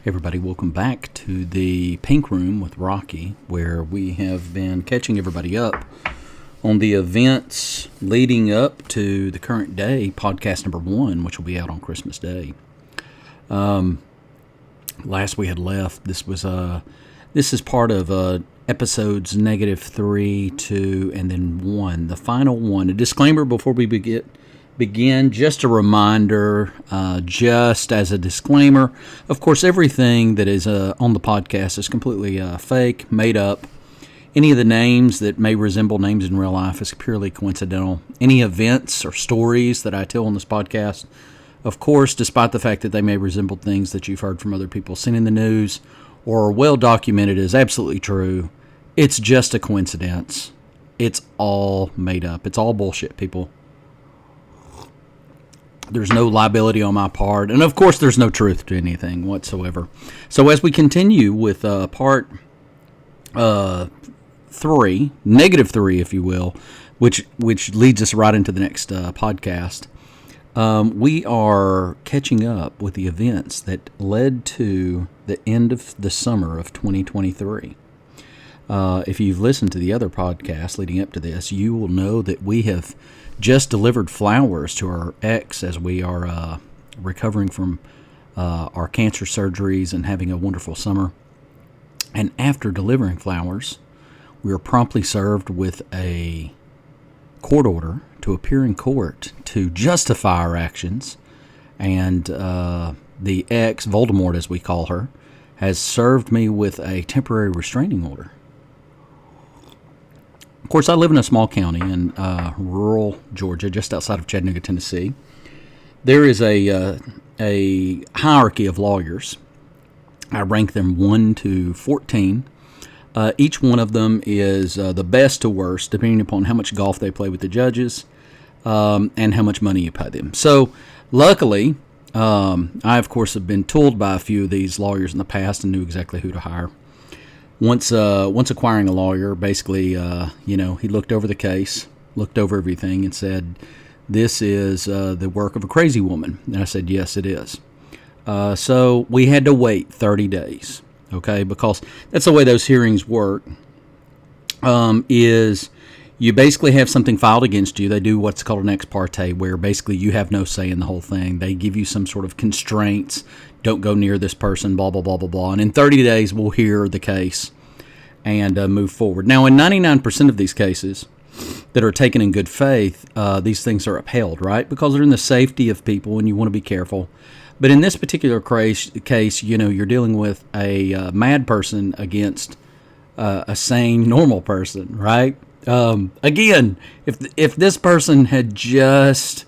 Everybody, welcome back to the Pink Room with Rocky, where we have been catching everybody up on the events leading up to the current day, podcast number 1, which will be out on Christmas Day. Last we had left, this is part of episodes -3, 2, and then 1, the final one. A disclaimer before we begin. Just a reminder, just as a disclaimer, of course, everything that is on the podcast is completely fake, made up. Any of the names that may resemble names in real life is purely coincidental. Any events or stories that I tell on this podcast, of course, despite the fact that they may resemble things that you've heard from other people seen in the news or are well documented, is absolutely true. It's just a coincidence. It's all made up. It's all bullshit, people. There's no liability on my part, and of course there's no truth to anything whatsoever. So as we continue with part 3, -3 if you will, which leads us right into the next podcast, we are catching up with the events that led to the end of the summer of 2023. If you've listened to the other podcasts leading up to this, you will know that we have just delivered flowers to our ex as we are recovering from our cancer surgeries and having a wonderful summer. And after delivering flowers, we were promptly served with a court order to appear in court to justify our actions. And the ex, Voldemort as we call her, has served me with a temporary restraining order. Of course, I live in a small county in rural Georgia, just outside of Chattanooga, Tennessee. There is a hierarchy of lawyers. I rank them 1 to 14. Each one of them is the best to worst, depending upon how much golf they play with the judges and how much money you pay them. So, luckily, I, of course, have been tooled by a few of these lawyers in the past and knew exactly who to hire. Once acquiring a lawyer, basically, he looked over the case, looked over everything, and said, "This is the work of a crazy woman." And I said, "Yes, it is." So we had to wait 30 days, okay, because that's the way those hearings work. Is you basically have something filed against you. They do what's called an ex parte, where basically you have no say in the whole thing. They give you some sort of constraints. Don't go near this person, blah, blah, blah, blah, blah. And in 30 days, we'll hear the case and move forward. Now, in 99% of these cases that are taken in good faith, these things are upheld, right? Because they're in the safety of people and you want to be careful. But in this particular case, you're dealing with a mad person against a sane, normal person, right? Again, if this person had just,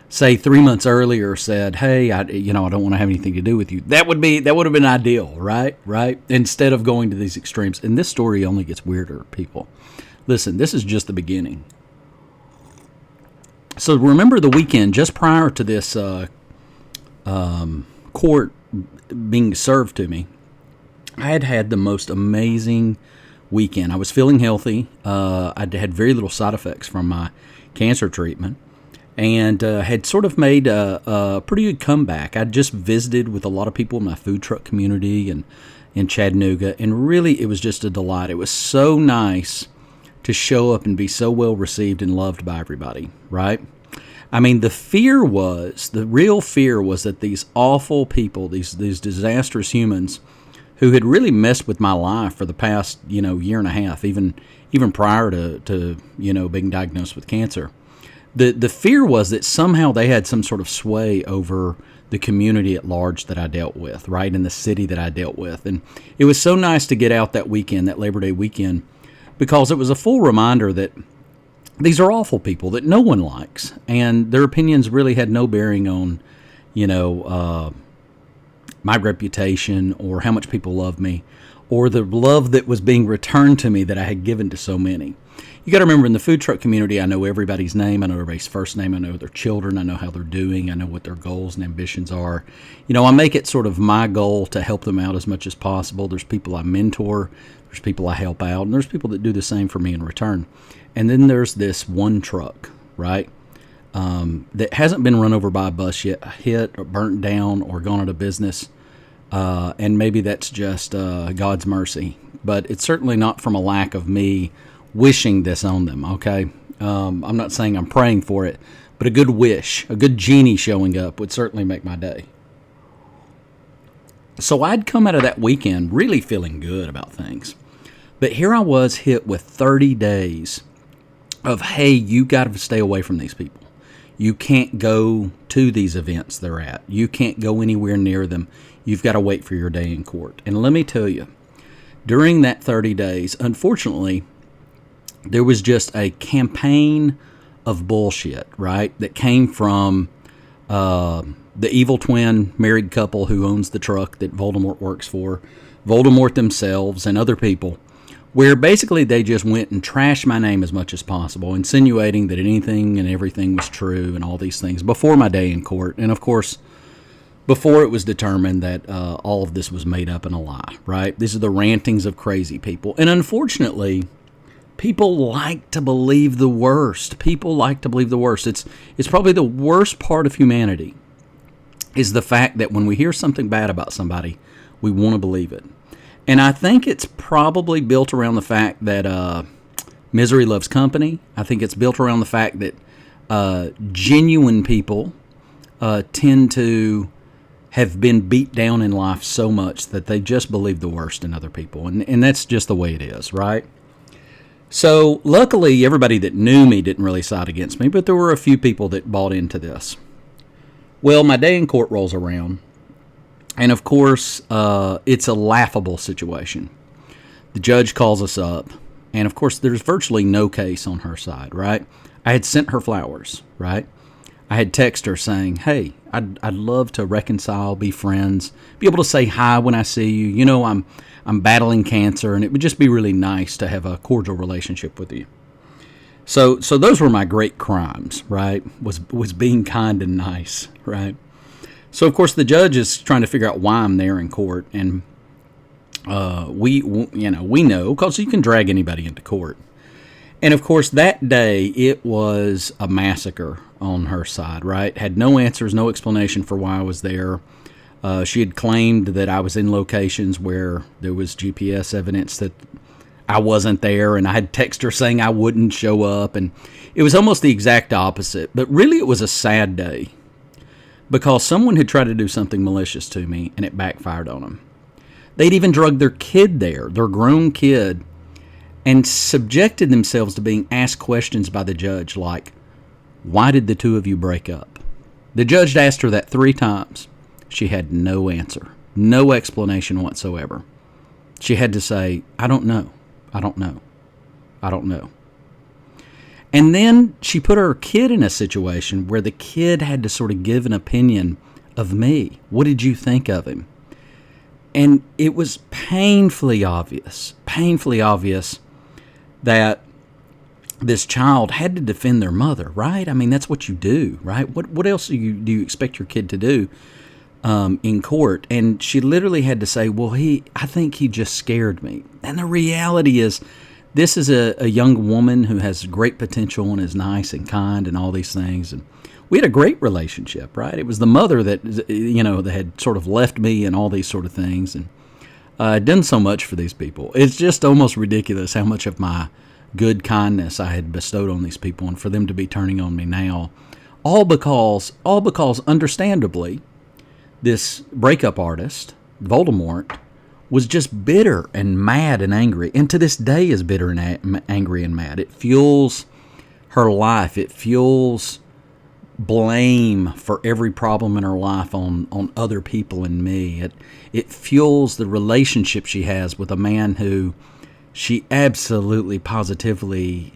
say, 3 months earlier said, "Hey, I don't want to have anything to do with you," that would have been ideal, right? Instead of going to these extremes. And this story only gets weirder, people. Listen, this is just the beginning. So remember the weekend just prior to this court being served to me, I had the most amazing weekend. I was feeling healthy. I had very little side effects from my cancer treatment, and had sort of made a pretty good comeback. I'd just visited with a lot of people in my food truck community and in Chattanooga, and really it was just a delight. It was so nice to show up and be so well received and loved by everybody, right? I mean, the real fear was that these awful people, these disastrous humans who had really messed with my life for the past, year and a half, even prior to being diagnosed with cancer. The fear was that somehow they had some sort of sway over the community at large that I dealt with, right, in the city that I dealt with. And it was so nice to get out that weekend, that Labor Day weekend, because it was a full reminder that these are awful people that no one likes, and their opinions really had no bearing on, my reputation or how much people love me or the love that was being returned to me that I had given to so many. You got to remember, in the food truck community, I know everybody's name. I know everybody's first name. I know their children. I know how they're doing. I know what their goals and ambitions are. I make it sort of my goal to help them out as much as possible. There's people I mentor. There's people I help out. And there's people that do the same for me in return. And then there's this one truck, right, that hasn't been run over by a bus yet, hit or burnt down or gone out of business. And maybe that's just God's mercy. But it's certainly not from a lack of me wishing this on them, okay? I'm not saying I'm praying for it, but a good wish, a good genie showing up would certainly make my day. So I'd come out of that weekend really feeling good about things. But here I was hit with 30 days of, hey, you got to stay away from these people. You can't go to these events they're at. You can't go anywhere near them. You've got to wait for your day in court. And let me tell you, during that 30 days, unfortunately, there was just a campaign of bullshit, right, that came from the evil twin married couple who owns the truck that Voldemort works for, Voldemort themselves, and other people, where basically they just went and trashed my name as much as possible, insinuating that anything and everything was true and all these things before my day in court. And, of course, before it was determined that all of this was made up and a lie, right? These are the rantings of crazy people. And, unfortunately, people like to believe the worst. People like to believe the worst. It's probably the worst part of humanity is the fact that when we hear something bad about somebody, we want to believe it. And I think it's probably built around the fact that misery loves company. I think it's built around the fact that genuine people tend to have been beat down in life so much that they just believe the worst in other people. And that's just the way it is, right? So luckily, everybody that knew me didn't really side against me, but there were a few people that bought into this. Well, my day in court rolls around. And, of course, it's a laughable situation. The judge calls us up, and, of course, there's virtually no case on her side, right? I had sent her flowers, right? I had texted her saying, hey, I'd love to reconcile, be friends, be able to say hi when I see you. You know, I'm battling cancer, and it would just be really nice to have a cordial relationship with you. So those were my great crimes, right? Was being kind and nice, right? So, of course, the judge is trying to figure out why I'm there in court, and we know, because you can drag anybody into court. And, of course, that day, it was a massacre on her side, right? Had no answers, no explanation for why I was there. She had claimed that I was in locations where there was GPS evidence that I wasn't there, and I had texted her saying I wouldn't show up, and it was almost the exact opposite. But really, it was a sad day, because someone had tried to do something malicious to me, and it backfired on them. They'd even drugged their kid there, their grown kid, and subjected themselves to being asked questions by the judge like, why did the two of you break up? The judge had asked her that 3 times. She had no answer, no explanation whatsoever. She had to say, I don't know, I don't know, I don't know. And then she put her kid in a situation where the kid had to sort of give an opinion of me. What did you think of him? And it was painfully obvious that this child had to defend their mother, right? I mean, that's what you do, right? What else do you expect your kid to do in court? And she literally had to say, well, I think he just scared me. And the reality is, this is a young woman who has great potential and is nice and kind and all these things. And we had a great relationship, right? It was the mother that had sort of left me and all these sort of things. And done so much for these people. It's just almost ridiculous how much of my good kindness I had bestowed on these people, and for them to be turning on me now, all because understandably, this breakup artist, Voldemort, was just bitter and mad and angry, and to this day is bitter and angry and mad. It fuels her life. It fuels blame for every problem in her life on other people and me. It fuels the relationship she has with a man who she absolutely, positively,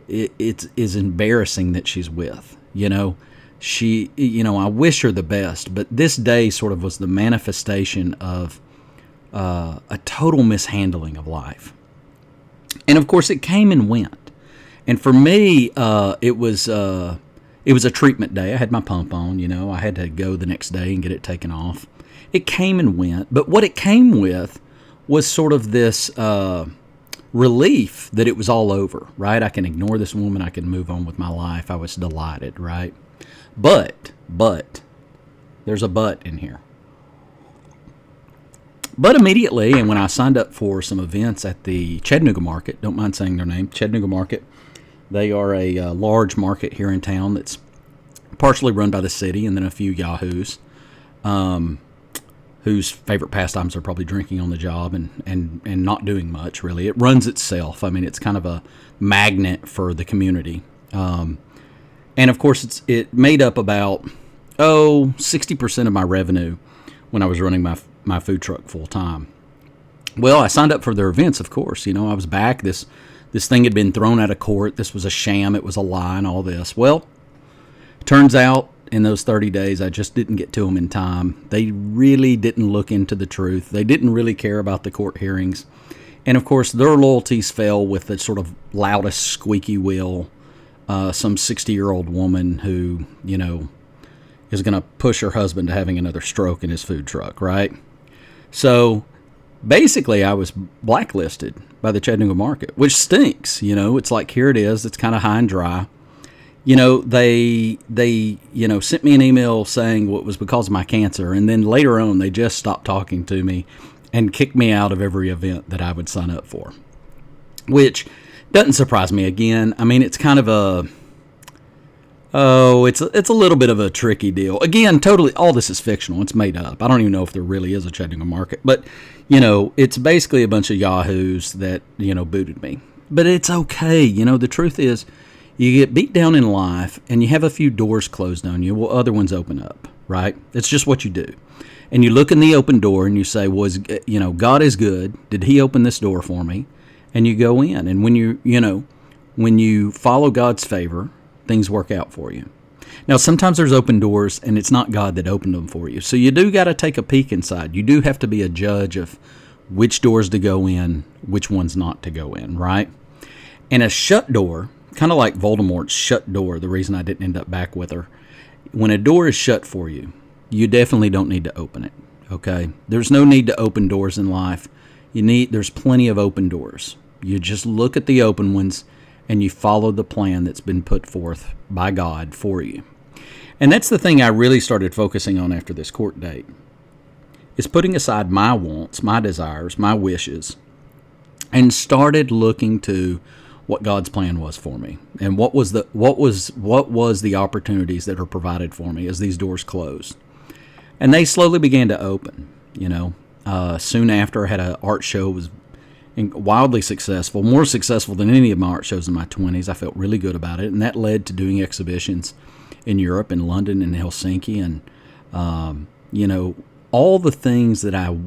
it is embarrassing that she's with. I wish her the best, but this day sort of was the manifestation of a total mishandling of life. And of course, it came and went. And for me, it was a treatment day. I had my pump on, I had to go the next day and get it taken off. It came and went, but what it came with was sort of this relief that it was all over, right? I can ignore this woman. I can move on with my life. I was delighted, right? But, there's a but in here. But immediately, and when I signed up for some events at the Chattanooga Market, don't mind saying their name, Chattanooga Market, they are a large market here in town that's partially run by the city and then a few yahoos whose favorite pastimes are probably drinking on the job and not doing much, really. It runs itself. I mean, it's kind of a magnet for the community. And, of course, it made up about, 60% of my revenue when I was running my food truck full time. Well, I signed up for their events, of course. You know, I was back. This thing had been thrown out of court. This was a sham. It was a lie and all this. Well, turns out in those 30 days, I just didn't get to them in time. They really didn't look into the truth. They didn't really care about the court hearings. And, of course, their loyalties fell with the sort of loudest squeaky wheel, some 60-year-old woman who, you know, is going to push her husband to having another stroke in his food truck, right? So basically, I was blacklisted by the Chattanooga Market, which stinks. You know, it's like, here it is. It's kind of high and dry. You know, they sent me an email saying what was because of my cancer, and then later on they just stopped talking to me and kicked me out of every event that I would sign up for, which doesn't surprise me. Again, I mean, it's kind of it's a little bit of a tricky deal. Again, totally, all this is fictional. It's made up. I don't even know if there really is a Chattanooga Market, but, you know, it's basically a bunch of yahoos that, you know, booted me. But it's okay. You know, the truth is, you get beat down in life and you have a few doors closed on you. Well, other ones open up, right? It's just what you do. And you look in the open door and you say, God is good. Did he open this door for me? And you go in. And when you follow God's favor, things work out for you. Now, sometimes there's open doors and it's not God that opened them for you. So you do got to take a peek inside. You do have to be a judge of which doors to go in, which ones not to go in, right? And a shut door, kind of like Voldemort's shut door, the reason I didn't end up back with her. When a door is shut for you, you definitely don't need to open it, okay? There's no need to open doors in life. There's plenty of open doors. You just look at the open ones and you follow the plan that's been put forth by God for you. And that's the thing I really started focusing on after this court date, is putting aside my wants, my desires, my wishes, and started looking to what God's plan was for me, and what was the opportunities that are provided for me as these doors closed. And they slowly began to open. You know, soon after, I had an art show. It was wildly successful, more successful than any of my art shows in my 20s. I felt really good about it, and that led to doing exhibitions in Europe, in London, and Helsinki, and you know, all the things that I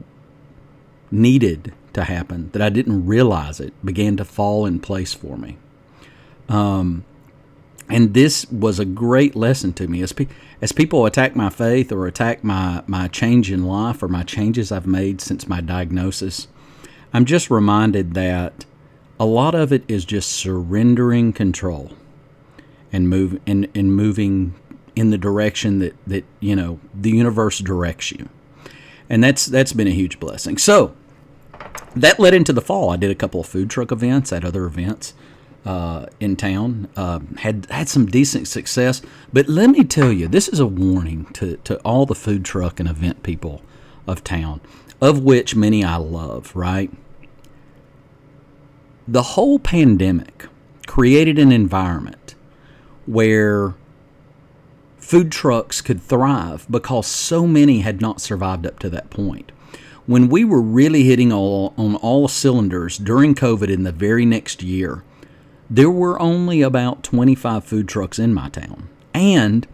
needed to happen, that I didn't realize it, began to fall in place for me. And this was a great lesson to me. As people attack my faith or attack my change in life or my changes I've made since my diagnosis, I'm just reminded that a lot of it is just surrendering control and moving in the direction that you know the universe directs you. And that's been a huge blessing. So that led into the fall. I did a couple of food truck events at other events in town. Had some decent success. But let me tell you, this is a warning to all the food truck and event people of town, of which many I love, right? The whole pandemic created an environment where food trucks could thrive because so many had not survived up to that point. When we were really hitting on all cylinders during COVID in the very next year, there were only about 25 food trucks in my town. And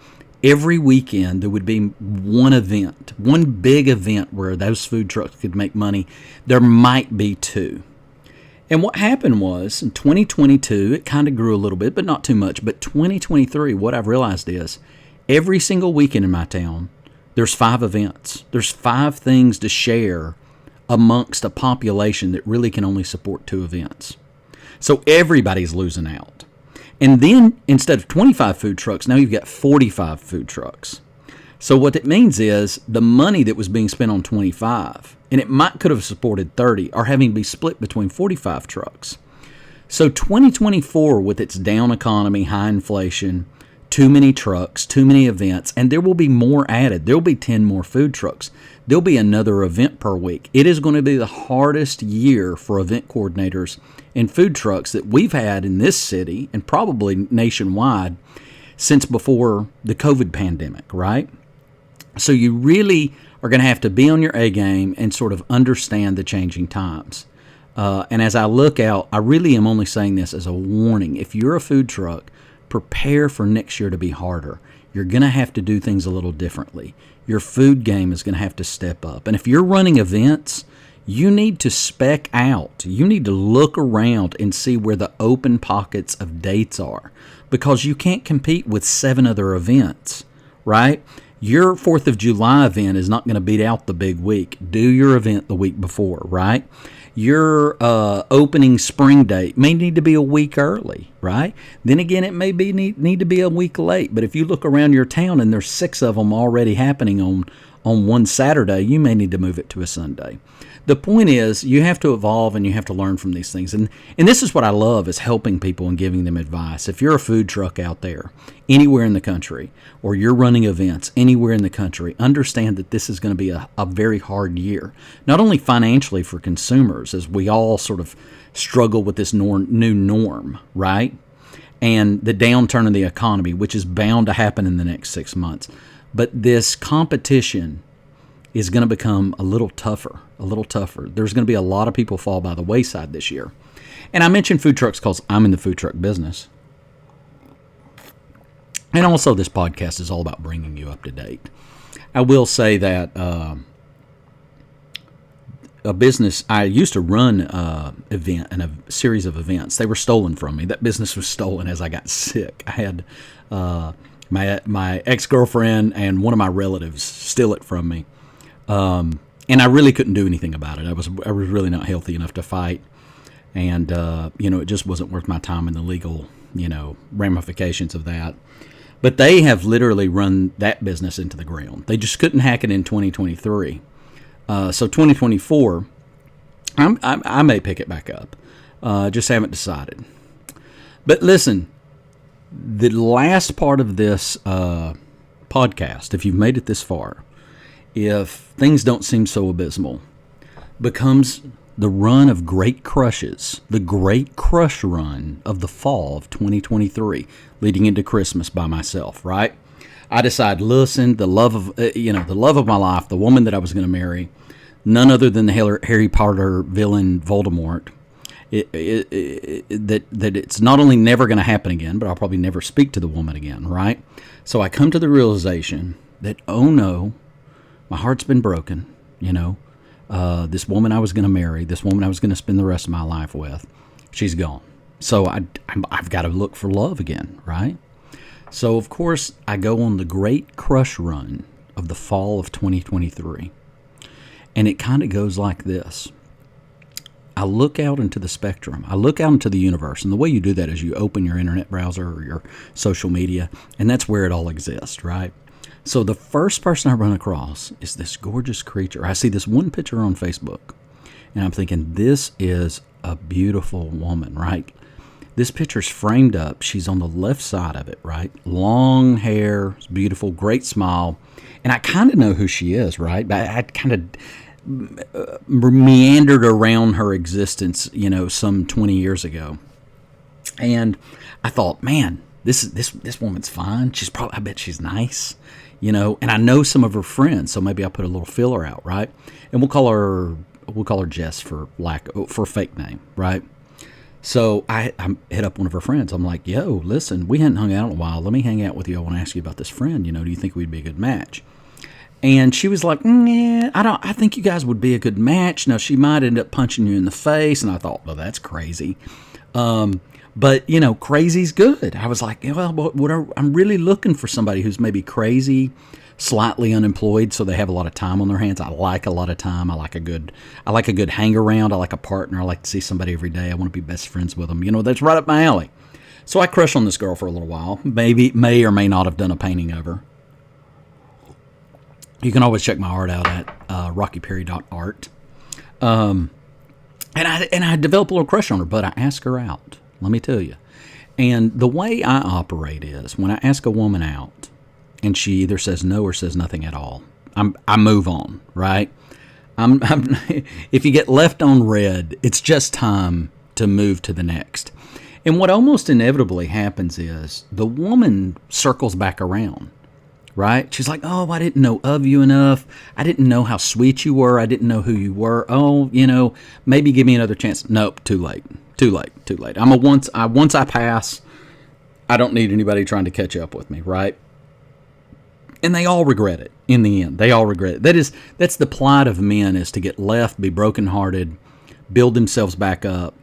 every weekend there would be one event, one big event where those food trucks could make money. There might be two. And what happened was, in 2022, it kind of grew a little bit, but not too much. But 2023, what I've realized is, every single weekend in my town, there's 5 events. There's 5 things to share amongst a population that really can only support 2 events. So everybody's losing out. And then, instead of 25 food trucks, now you've got 45 food trucks. So what it means is the money that was being spent on 25, and it could have supported 30, are having to be split between 45 trucks. So 2024, with its down economy, high inflation, too many trucks, too many events, and there will be more added. There will be 10 more food trucks. There'll be another event per week. It is going to be the hardest year for event coordinators and food trucks that we've had in this city and probably nationwide since before the COVID pandemic, right? So you really are going to have to be on your A game and sort of understand the changing times. And as I look out, I really am only saying this as a warning. If you're a food truck, prepare for next year to be harder. You're going to have to do things a little differently. Your food game is going to have to step up. And if you're running events, you need to spec out. You need to look around and see where the open pockets of dates are, because you can't compete with 7 other events, right? Your 4th of July event is not going to beat out the big week. Do your event the week before, right? Your opening spring date may need to be a week early, right? Then again, it may be need to be a week late. But if you look around your town and there's 6 of them already happening on one Saturday, you may need to move it to a Sunday. The point is, you have to evolve and you have to learn from these things. And this is what I love, is helping people and giving them advice. If you're a food truck out there, anywhere in the country, or you're running events anywhere in the country, understand that this is going to be a very hard year. Not only financially for consumers, as we all sort of struggle with this new norm, right? And the downturn in the economy, which is bound to happen in the next 6 months. But this competition is going to become a little tougher. There's going to be a lot of people fall by the wayside this year. And I mentioned food trucks because I'm in the food truck business. And also this podcast is all about bringing you up to date. I will say that a business, I used to run an event and a series of events. They were stolen from me. That business was stolen as I got sick. I had my ex-girlfriend and one of my relatives steal it from me. And I really couldn't do anything about it. I was really not healthy enough to fight. And, it just wasn't worth my time in the legal, ramifications of that. But they have literally run that business into the ground. They just couldn't hack it in 2023. So 2024, I may pick it back up. Just haven't decided. But listen, the last part of this podcast, if you've made it this far, if things don't seem so abysmal, becomes the run of great crushes, the great crush run of the fall of 2023, leading into Christmas by myself, right? I decide, listen, the love of my life, the woman that I was going to marry, none other than the Harry Potter villain Voldemort, that it's not only never going to happen again, but I'll probably never speak to the woman again, right? So I come to the realization that, oh no, my heart's been broken, this woman I was going to marry, this woman I was going to spend the rest of my life with, she's gone. So I've got to look for love again, right? So, of course, I go on the great crush run of the fall of 2023. And it kind of goes like this. I look out into the spectrum. I look out into the universe. And the way you do that is you open your internet browser or your social media, and that's where it all exists, right? So the first person I run across is this gorgeous creature. I see this one picture on Facebook, and I'm thinking, this is a beautiful woman, right? This picture's framed up. She's on the left side of it, right? Long hair, beautiful, great smile. And I kind of know who she is, right? I kind of meandered around her existence, some 20 years ago. And I thought, man, this woman's fine. I bet she's nice. And I know some of her friends, so maybe I'll put a little filler out, right? And we'll call her Jess for a fake name, right? So I hit up one of her friends. I'm like, yo, listen, we hadn't hung out in a while. Let me hang out with you. I want to ask you about this friend. Do you think we'd be a good match? And she was like, yeah, I think you guys would be a good match. Now, she might end up punching you in the face. And I thought, well, that's crazy. But, crazy's good. I was like, well, I'm really looking for somebody who's maybe crazy, slightly unemployed, so they have a lot of time on their hands. I like a lot of time. I like a good hang around. I like a partner. I like to see somebody every day. I want to be best friends with them. That's right up my alley. So I crushed on this girl for a little while. May or may not have done a painting of her. You can always check my art out at rockyperry.art. And I developed a little crush on her, but I asked her out. Let me tell you. And the way I operate is when I ask a woman out and she either says no or says nothing at all, I move on, right? If you get left on red, it's just time to move to the next. And what almost inevitably happens is the woman circles back around, right? She's like, oh, I didn't know of you enough. I didn't know how sweet you were. I didn't know who you were. Oh, maybe give me another chance. Nope, too late. Too late. Once I pass, I don't need anybody trying to catch up with me, right? And they all regret it in the end. They all regret it. That's the plight of men, is to get left, be brokenhearted, build themselves back up.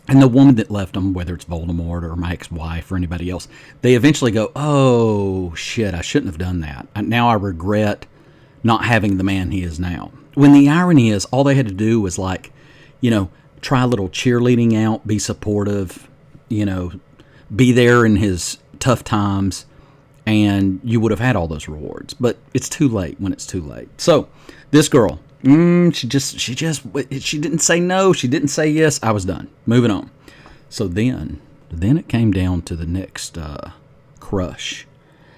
And the woman that left them, whether it's Voldemort or my ex-wife or anybody else, they eventually go, oh, shit, I shouldn't have done that. Now I regret not having the man he is now. When the irony is, all they had to do was try a little cheerleading out, be supportive, be there in his tough times, and you would have had all those rewards. But it's too late when it's too late. So this girl, she didn't say no. She didn't say yes. I was done. Moving on. So then it came down to the next crush.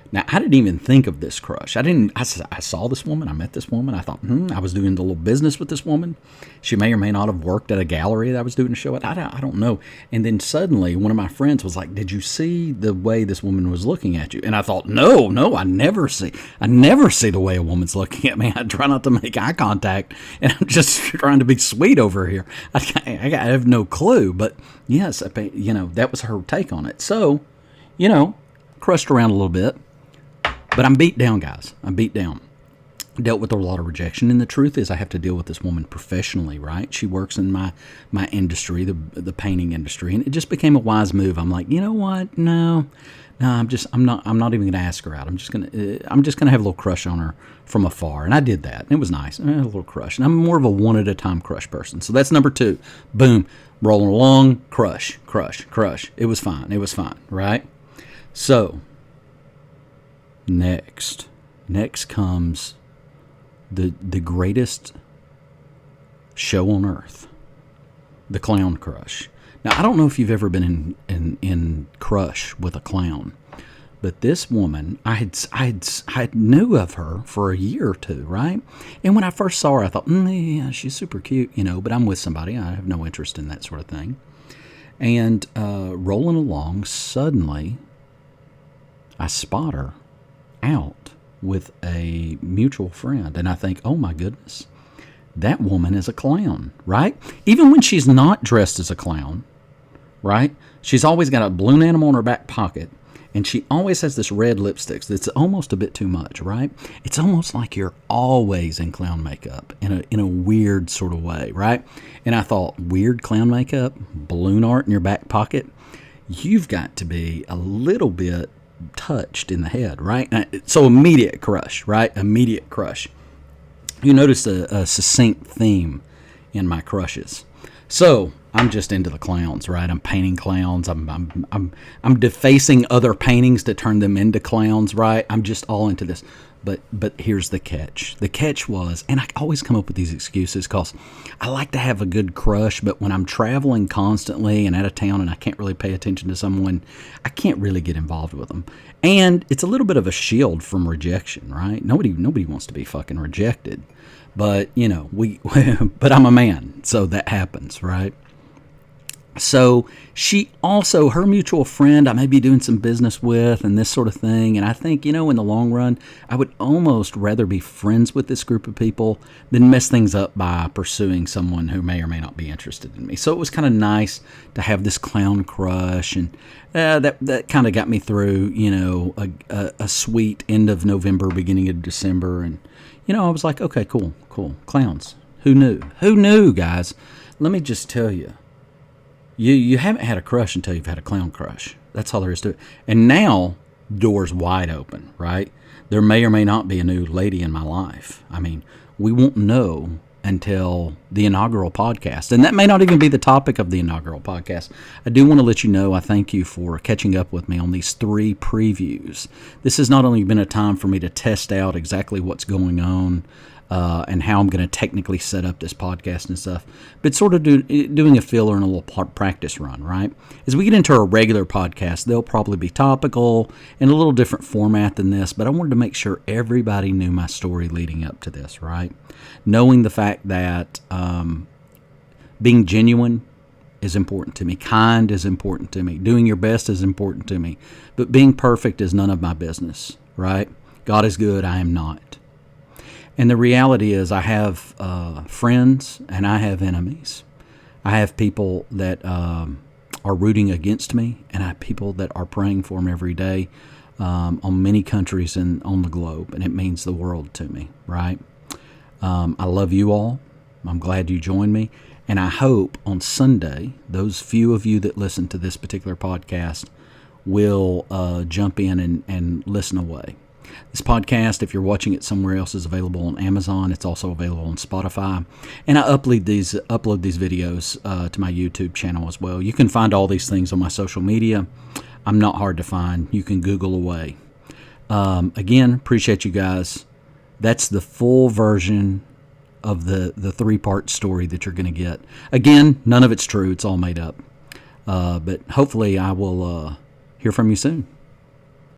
Now, I didn't even think of this crush. I saw this woman. I met this woman. I thought, I was doing a little business with this woman. She may or may not have worked at a gallery that I was doing a show at. I don't know. And then suddenly one of my friends was like, did you see the way this woman was looking at you? And I thought, no, I never see the way a woman's looking at me. I try not to make eye contact, and I'm just trying to be sweet over here. I have no clue. But yes, that was her take on it. So, crushed around a little bit. But I'm beat down, guys. I'm beat down. Dealt with a lot of rejection. And the truth is I have to deal with this woman professionally, right? She works in my industry, the painting industry. And it just became a wise move. I'm like, you know what? No, I'm not even going to ask her out. I'm just going to have a little crush on her from afar. And I did that. It was nice. I had a little crush. And I'm more of a one at a time crush person. So that's number 2. Boom. Rolling along. Crush. It was fine. Right? So Next comes the greatest show on earth, the clown crush. Now, I don't know if you've ever been in crush with a clown, but this woman, I knew of her for a year or two, right? And when I first saw her, I thought, yeah, she's super cute, but I'm with somebody. I have no interest in that sort of thing. And rolling along, suddenly, I spot her out with a mutual friend, and I think, oh my goodness, that woman is a clown, right? Even when she's not dressed as a clown, right? She's always got a balloon animal in her back pocket, and she always has this red lipstick that's almost a bit too much, right? It's almost like you're always in clown makeup in a weird sort of way, right? And I thought, weird clown makeup, balloon art in your back pocket, you've got to be a little bit touched in the head, right? So immediate crush, right? Immediate crush. You notice a succinct theme in my crushes. So I'm just into the clowns, right? I'm painting clowns. I'm defacing other paintings to turn them into clowns, right? I'm just all into this. But here's the catch. The catch was, and I always come up with these excuses because I like to have a good crush, but when I'm traveling constantly and out of town and I can't really pay attention to someone, I can't really get involved with them. And it's a little bit of a shield from rejection, right? Nobody wants to be fucking rejected. But, but I'm a man, so that happens, right? So she also, her mutual friend, I may be doing some business with and this sort of thing. And I think, in the long run, I would almost rather be friends with this group of people than mess things up by pursuing someone who may or may not be interested in me. So it was kind of nice to have this clown crush. And that kind of got me through, a sweet end of November, beginning of December. And, I was like, okay, cool. Clowns. Who knew, guys? Let me just tell you. You haven't had a crush until you've had a clown crush. That's all there is to it. And now, doors wide open, right? There may or may not be a new lady in my life. I mean, we won't know until the inaugural podcast. And that may not even be the topic of the inaugural podcast. I do want to let you know I thank you for catching up with me on these 3 previews. This has not only been a time for me to test out exactly what's going on and how I'm going to technically set up this podcast and stuff, but sort of doing a filler and a little practice run, right? As we get into our regular podcast, they'll probably be topical in a little different format than this, but I wanted to make sure everybody knew my story leading up to this, right? Knowing the fact that being genuine is important to me, kind is important to me, doing your best is important to me, but being perfect is none of my business, right? God is good, I am not. And the reality is I have friends and I have enemies. I have people that are rooting against me, and I have people that are praying for me every day on many countries and on the globe, and it means the world to me, right? I love you all. I'm glad you joined me, and I hope on Sunday, those few of you that listen to this particular podcast will jump in and listen away. This podcast, if you're watching it somewhere else, is available on Amazon. It's also available on Spotify. And I upload these videos to my YouTube channel as well. You can find all these things on my social media. I'm not hard to find. You can Google away. Again, appreciate you guys. That's the full version of the 3-part story that you're going to get. Again, none of it's true. It's all made up. But hopefully I will hear from you soon.